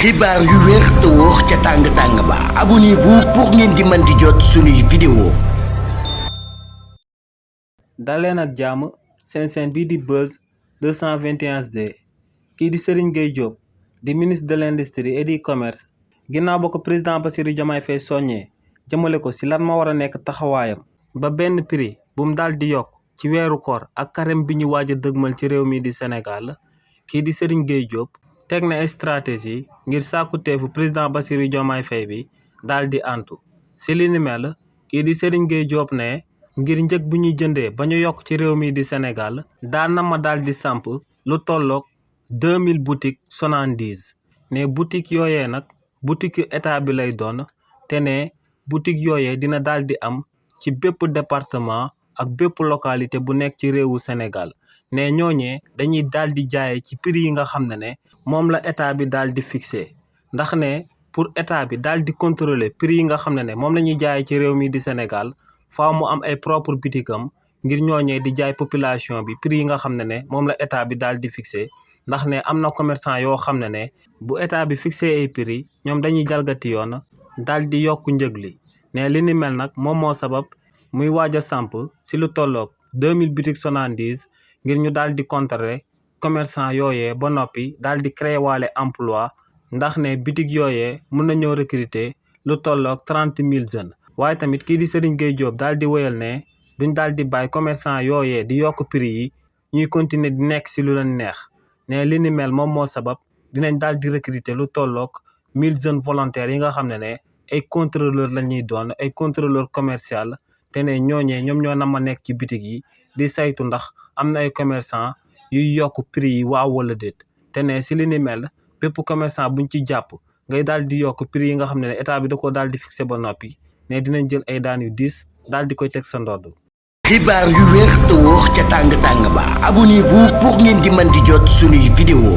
xibaar yu wér te wóor ca tàng-tàng ba abonnez-vous pour ngeen di mën di jot suñuy vidéo. daleen ak jàmm seen bii di Buzz 221HD kii di Serigne Gueye Diop di ministre de l'industrie et du commerce ginnaaw ba ko président Bassirou Diomaye Faye soññee jëmale ko si lan ma war a nekk taxawaayam ba benn prix bu mu daal di yokk ci weeru koor ak carême bi ñu waaj a dëgmal ci réew mi di Sénégal kii di Serigne Gueye Diop teg na stratégie ngir sàkkuteefu président Bassirou Diomaye Faye bi daal di antu si li ni mel kii di Serigne Gueye Diop ne ngir njëg bu ñuy jëndee ba ñu yokk ci réew mi di Sénégal daan na ma daal di samp lu tolloog 2000 boutiques Sonandise ne boutique yooyee nag boutique état bi lay doon te ne boutique yooyee dina daal di am ci bépp département ak bépp localité bu nekk ci réewu Sénégal ne ñooñee dañuy daal di jaayee ci prix yi nga xam ne moom la état bi daal di fixé ndax ne pour état bi daal di contrôler prix yi nga xam ne moom la ñuy jaayee ci réew mi di Sénégal faaw mu am ay propre boutique am ngir ñooñee di jaay population bi prix yi nga xam ne moom la état bi daal di fixé ndax ne am na commerçant yoo xam ne bu état bi fixé ay prix ñoom dañuy jalgati yoon daal di yokk njëg li ne li ni mel nag moom moo sabab muy waaj a samp si lu tolloog 2000 boutiques Sonandise ngir ñu daal di contrer commerçant yooyee ba noppi daal di créer waale emploi ndax ne boutique yooyee mën nañoo recruter lu tolloog 30 000 jeunes. waaye tamit kii di Serigne Gueye Diop daal di wéyal ne duñ daal di bàyyi commerçant yooyee di yokk prix yi ñuy continuer di nekk si lu leen neex ne li ni mel moom moo sabab dinañ daal di recruter lu tolloog 1000 jeunes volontaires yi nga xam ne ay contrôleur la ñuy doon ay contrôleur commercial te ne ñooñee ñoom ñoo nama nekk ci bitig yi di saytu ndax am na ay commerçant yuy yokk prix yi waaw wala déet te ne si li ni mel bépp commerçant buñ ci jàpp ngay daal di yokk prix yi nga xam ne état bi da ko daal di fixé ba noppi ne dinañ jël ay daan yu diis daal di koy teg sa ndodd. xibaar yu wér te wóor ca tàng-tàng ba abonnez-vous pour ngeen di mën di jot suñuy vidéo.